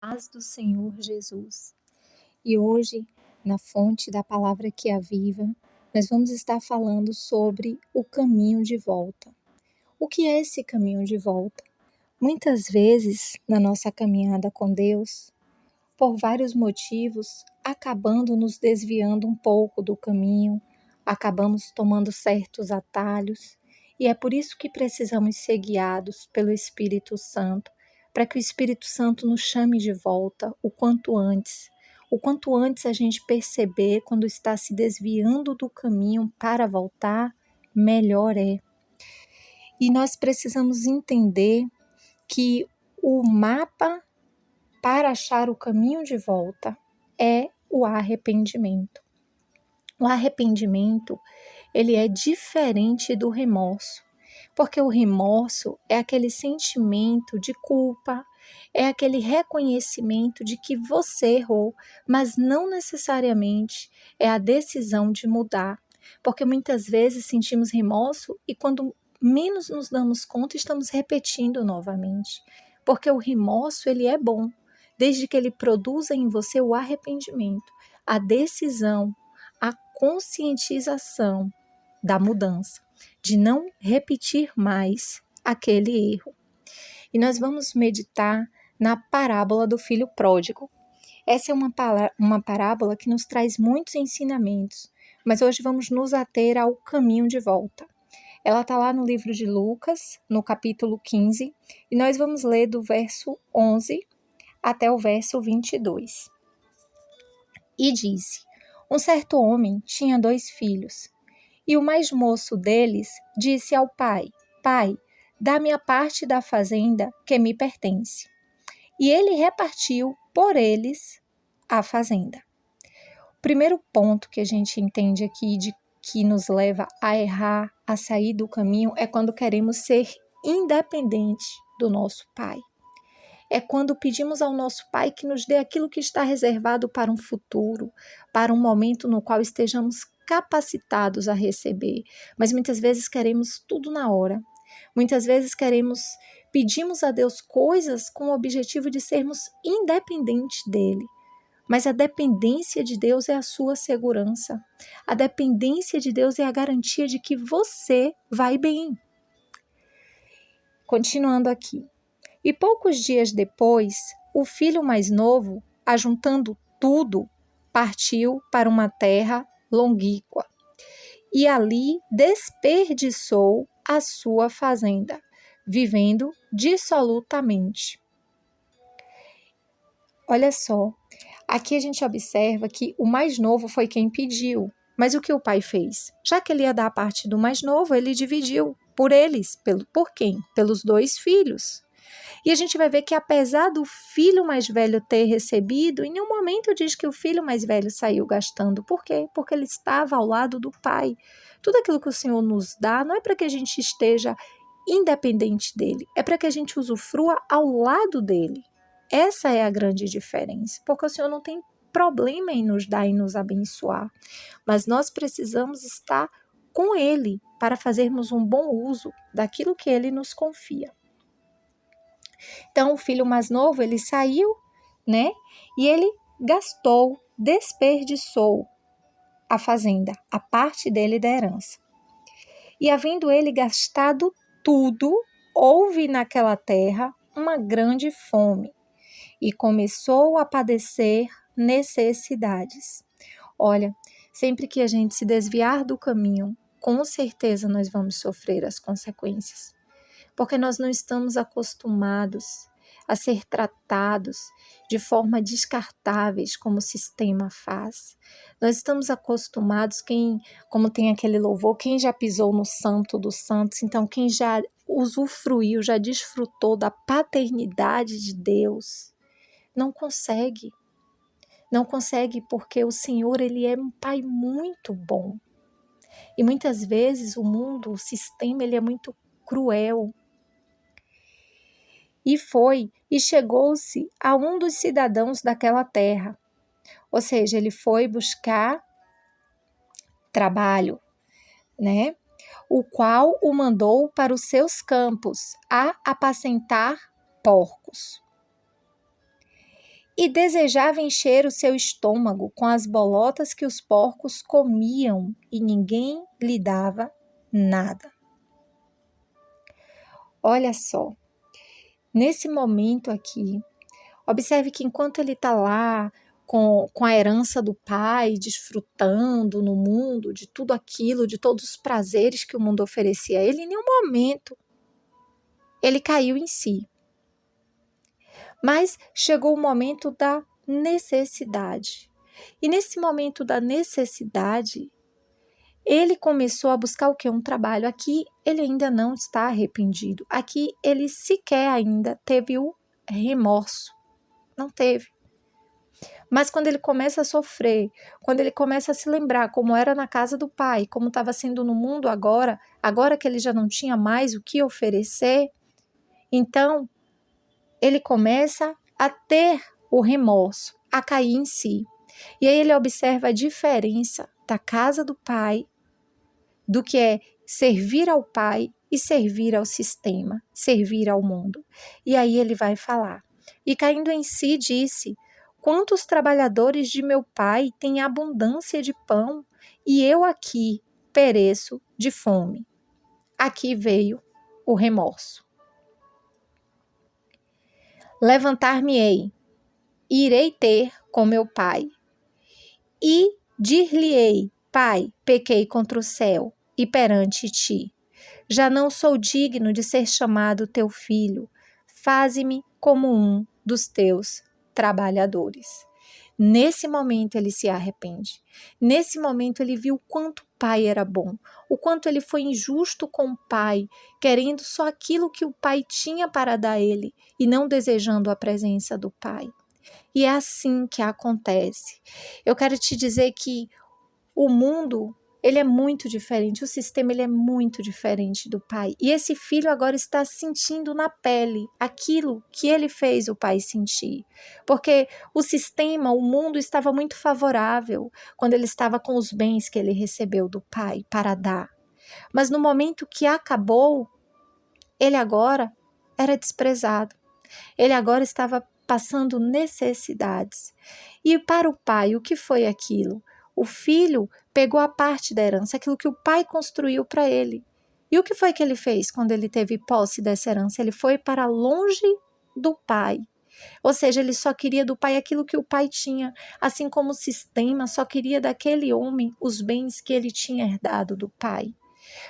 Paz do Senhor Jesus. E hoje, na fonte da palavra que aviva, nós vamos estar falando sobre o caminho de volta. O que é esse caminho de volta? Muitas vezes, na nossa caminhada com Deus, por vários motivos, acabando nos desviando um pouco do caminho, acabamos tomando certos atalhos, e é por isso que precisamos ser guiados pelo Espírito Santo, para que o Espírito Santo nos chame de volta o quanto antes. O quanto antes a gente perceber quando está se desviando do caminho para voltar, melhor é. E nós precisamos entender que o mapa para achar o caminho de volta é o arrependimento. O arrependimento, ele é diferente do remorso, porque o remorso é aquele sentimento de culpa, é aquele reconhecimento de que você errou, mas não necessariamente é a decisão de mudar, porque muitas vezes sentimos remorso e quando menos nos damos conta, estamos repetindo novamente, porque o remorso, ele é bom, desde que ele produza em você o arrependimento, a decisão, a conscientização da mudança, de não repetir mais aquele erro. E nós vamos meditar na parábola do filho pródigo. Essa é uma parábola que nos traz muitos ensinamentos, mas hoje vamos nos ater ao caminho de volta. Ela está lá no livro de Lucas, no capítulo 15, e nós vamos ler do verso 11 até o verso 22. E disse: um certo homem tinha 2 filhos, e o mais moço deles disse ao pai: Pai, dá-me a parte da fazenda que me pertence. E ele repartiu por eles a fazenda. O primeiro ponto que a gente entende aqui que nos leva a errar, a sair do caminho, é quando queremos ser independente do nosso pai. É quando pedimos ao nosso Pai que nos dê aquilo que está reservado para um futuro, para um momento no qual estejamos capacitados a receber. Mas muitas vezes queremos tudo na hora. Muitas vezes pedimos a Deus coisas com o objetivo de sermos independentes dele. Mas a dependência de Deus é a sua segurança. A dependência de Deus é a garantia de que você vai bem. Continuando aqui. E poucos dias depois, o filho mais novo, ajuntando tudo, partiu para uma terra longínqua e ali desperdiçou a sua fazenda, vivendo dissolutamente. Olha só, aqui a gente observa que o mais novo foi quem pediu, mas o que o pai fez? Já que ele ia dar a parte do mais novo, ele dividiu por eles. Por quem? Pelos 2 filhos. E a gente vai ver que apesar do filho mais velho ter recebido, em nenhum momento diz que o filho mais velho saiu gastando. Por quê? Porque ele estava ao lado do pai. Tudo aquilo que o Senhor nos dá não é para que a gente esteja independente dele, é para que a gente usufrua ao lado dele. Essa é a grande diferença, porque o Senhor não tem problema em nos dar e nos abençoar, mas nós precisamos estar com ele para fazermos um bom uso daquilo que ele nos confia. Então, o filho mais novo, ele saiu, né? E ele gastou, desperdiçou a fazenda, a parte dele da herança. E havendo ele gastado tudo, houve naquela terra uma grande fome e começou a padecer necessidades. Olha, sempre que a gente se desviar do caminho, com certeza nós vamos sofrer as consequências. Porque nós não estamos acostumados a ser tratados de forma descartáveis como o sistema faz. Nós estamos acostumados, como tem aquele louvor, quem já pisou no Santo dos Santos, então quem já usufruiu, já desfrutou da paternidade de Deus, não consegue. Não consegue porque o Senhor, ele é um Pai muito bom. E muitas vezes o mundo, o sistema, ele é muito cruel. E chegou-se a um dos cidadãos daquela terra. Ou seja, ele foi buscar trabalho, né? O qual o mandou para os seus campos a apacentar porcos. e desejava encher o seu estômago com as bolotas que os porcos comiam, e ninguém lhe dava nada. Olha só, nesse momento aqui, observe que enquanto ele está lá com a herança do pai, desfrutando no mundo de tudo aquilo, de todos os prazeres que o mundo oferecia a ele, em nenhum momento ele caiu em si. Mas chegou o momento da necessidade. E nesse momento da necessidade, ele começou a buscar o quê? Um trabalho. Aqui ele ainda não está arrependido. Aqui ele sequer ainda teve o remorso. Não teve. Mas quando ele começa a sofrer, quando ele começa a se lembrar como era na casa do pai, como estava sendo no mundo agora que ele já não tinha mais o que oferecer, então ele começa a ter o remorso, a cair em si. E aí ele observa a diferença da casa do pai, do que é servir ao pai e servir ao sistema, servir ao mundo. E aí ele vai falar. E caindo em si disse: quantos trabalhadores de meu pai têm abundância de pão, e eu aqui pereço de fome. Aqui veio o remorso. Levantar-me-ei, irei ter com meu pai, e dir-lhe-ei: Pai, pequei contra o céu e perante ti. Já não sou digno de ser chamado teu filho. Faze-me como um dos teus trabalhadores. Nesse momento ele se arrepende. Nesse momento ele viu o quanto o pai era bom, o quanto ele foi injusto com o pai, querendo só aquilo que o pai tinha para dar a ele e não desejando a presença do pai. E é assim que acontece. Eu quero te dizer que o mundo, ele é muito diferente, o sistema ele é muito diferente do pai. E esse filho agora está sentindo na pele aquilo que ele fez o pai sentir. Porque o sistema, o mundo estava muito favorável quando ele estava com os bens que ele recebeu do pai para dar. Mas no momento que acabou, ele agora era desprezado. Ele agora estava passando necessidades. E para o pai, o que foi aquilo? O filho pegou a parte da herança, aquilo que o pai construiu para ele. E o que foi que ele fez quando ele teve posse dessa herança? Ele foi para longe do pai. Ou seja, ele só queria do pai aquilo que o pai tinha, assim como o sistema só queria daquele homem os bens que ele tinha herdado do pai.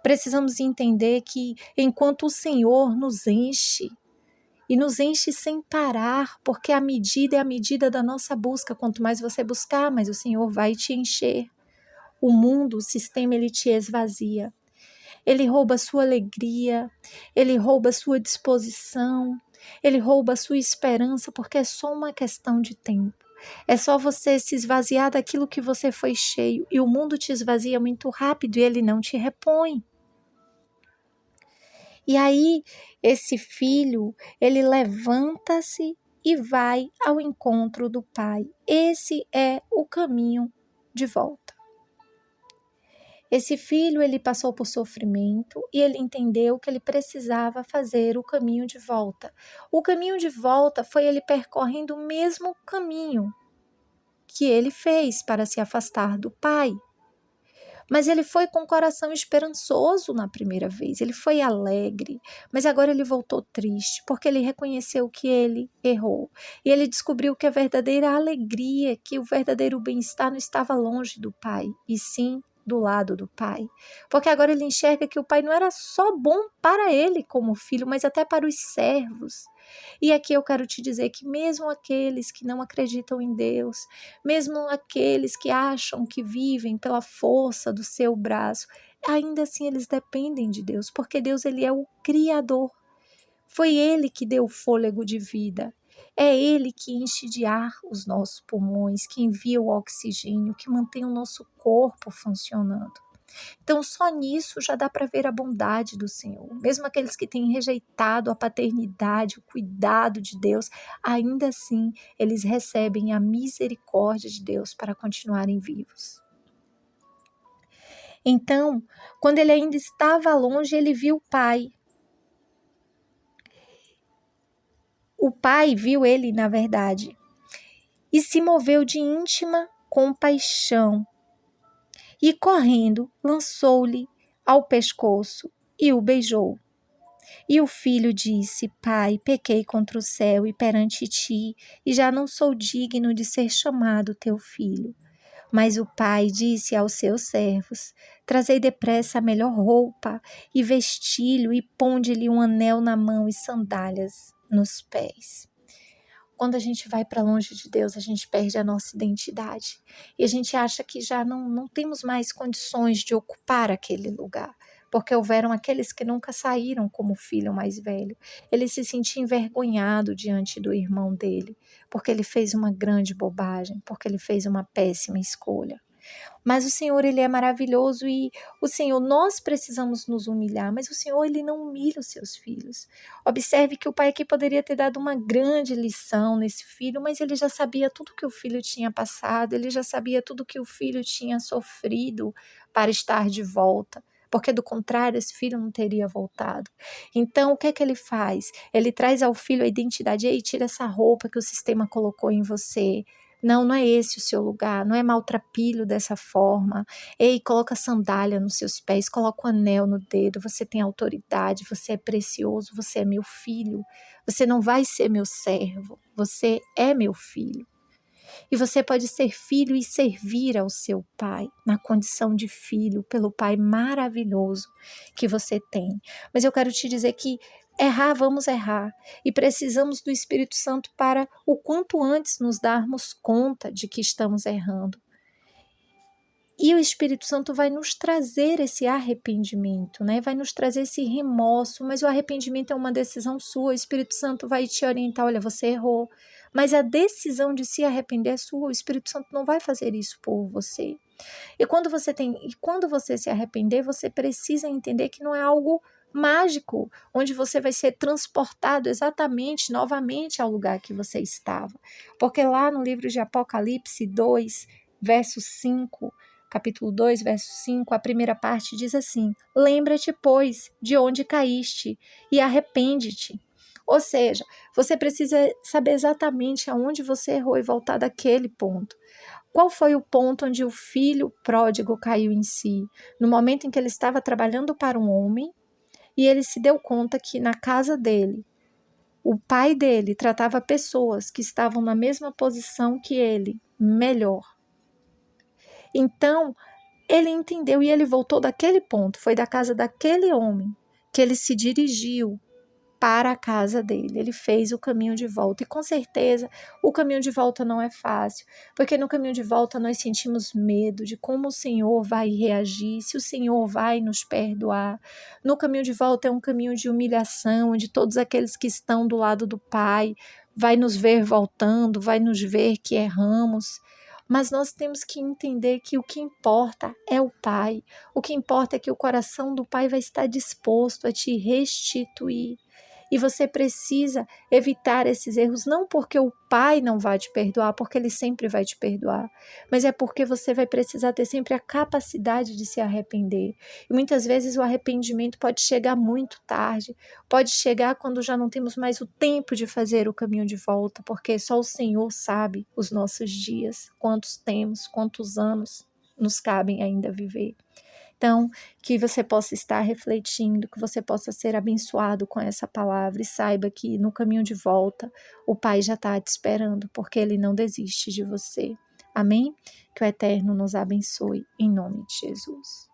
Precisamos entender que enquanto o Senhor nos enche, e nos enche sem parar, porque a medida é a medida da nossa busca. Quanto mais você buscar, mais o Senhor vai te encher. O mundo, o sistema, ele te esvazia. Ele rouba a sua alegria, ele rouba a sua disposição, ele rouba a sua esperança, porque é só uma questão de tempo. É só você se esvaziar daquilo que você foi cheio, e o mundo te esvazia muito rápido e ele não te repõe. E aí, esse filho, ele levanta-se e vai ao encontro do pai. Esse é o caminho de volta. Esse filho, ele passou por sofrimento e ele entendeu que ele precisava fazer o caminho de volta. O caminho de volta foi ele percorrendo o mesmo caminho que ele fez para se afastar do pai. Mas ele foi com o coração esperançoso na primeira vez, ele foi alegre, mas agora ele voltou triste, porque ele reconheceu que ele errou. E ele descobriu que a verdadeira alegria, que o verdadeiro bem-estar não estava longe do pai, e sim do lado do pai. Porque agora ele enxerga que o pai não era só bom para ele como filho, mas até para os servos. E aqui eu quero te dizer que mesmo aqueles que não acreditam em Deus, mesmo aqueles que acham que vivem pela força do seu braço, ainda assim eles dependem de Deus, porque Deus ele é o Criador. Foi Ele que deu o fôlego de vida. É Ele que enche de ar os nossos pulmões, que envia o oxigênio, que mantém o nosso corpo funcionando. Então, só nisso já dá para ver a bondade do Senhor. Mesmo aqueles que têm rejeitado a paternidade, o cuidado de Deus, ainda assim eles recebem a misericórdia de Deus para continuarem vivos. Então, quando ele ainda estava longe, ele viu o pai. O pai viu ele, na verdade, e se moveu de íntima compaixão e, correndo, lançou-lhe ao pescoço e o beijou. E o filho disse: Pai, pequei contra o céu e perante ti, e já não sou digno de ser chamado teu filho. Mas o pai disse aos seus servos: Trazei depressa a melhor roupa e vestilho, e ponde-lhe um anel na mão e sandálias nos pés. Quando a gente vai para longe de Deus, a gente perde a nossa identidade. E a gente acha que já não temos mais condições de ocupar aquele lugar. Porque houveram aqueles que nunca saíram como o filho mais velho. Ele se sentia envergonhado diante do irmão dele, porque ele fez uma grande bobagem, porque ele fez uma péssima escolha. Mas o Senhor, ele é maravilhoso e o Senhor, nós precisamos nos humilhar, mas o Senhor, ele não humilha os seus filhos. Observe que o pai aqui poderia ter dado uma grande lição nesse filho, mas ele já sabia tudo que o filho tinha passado, ele já sabia tudo que o filho tinha sofrido para estar de volta. Porque do contrário, esse filho não teria voltado. Então, o que é que ele faz? Ele traz ao filho a identidade. Ei, tira essa roupa que o sistema colocou em você. Não é esse o seu lugar, não é maltrapilho dessa forma. Ei, coloca sandália nos seus pés, coloca o anel no dedo, você tem autoridade, você é precioso, você é meu filho. Você não vai ser meu servo, você é meu filho. E você pode ser filho e servir ao seu pai, na condição de filho, pelo pai maravilhoso que você tem. Mas eu quero te dizer que errar, vamos errar. E precisamos do Espírito Santo para o quanto antes nos darmos conta de que estamos errando. E o Espírito Santo vai nos trazer esse arrependimento, né? Vai nos trazer esse remorso, mas o arrependimento é uma decisão sua. O Espírito Santo vai te orientar, olha, você errou. Mas a decisão de se arrepender é sua. O Espírito Santo não vai fazer isso por você. E quando você se arrepender, você precisa entender que não é algo mágico, onde você vai ser transportado exatamente, novamente ao lugar que você estava. Porque lá no livro de Apocalipse 2, verso 5, capítulo 2, verso 5, a primeira parte diz assim: Lembra-te, pois, de onde caíste e arrepende-te. Ou seja, você precisa saber exatamente aonde você errou e voltar daquele ponto. Qual foi o ponto onde o filho pródigo caiu em si? No momento em que ele estava trabalhando para um homem e ele se deu conta que na casa dele, o pai dele tratava pessoas que estavam na mesma posição que ele, melhor. Então, ele entendeu e ele voltou daquele ponto, foi da casa daquele homem que ele se dirigiu para a casa dele. Ele fez o caminho de volta. E com certeza o caminho de volta não é fácil, porque no caminho de volta nós sentimos medo de como o Senhor vai reagir, se o Senhor vai nos perdoar. No caminho de volta é um caminho de humilhação, onde todos aqueles que estão do lado do Pai vai nos ver voltando, vai nos ver que erramos. Mas nós temos que entender que o que importa é o Pai. O que importa é que o coração do Pai vai estar disposto a te restituir. E você precisa evitar esses erros, não porque o pai não vai te perdoar, porque ele sempre vai te perdoar, mas é porque você vai precisar ter sempre a capacidade de se arrepender. E muitas vezes o arrependimento pode chegar muito tarde, pode chegar quando já não temos mais o tempo de fazer o caminho de volta, porque só o Senhor sabe os nossos dias, quantos temos, quantos anos nos cabem ainda viver. Então, que você possa estar refletindo, que você possa ser abençoado com essa palavra e saiba que no caminho de volta o Pai já está te esperando, porque Ele não desiste de você. Amém? Que o Eterno nos abençoe, em nome de Jesus.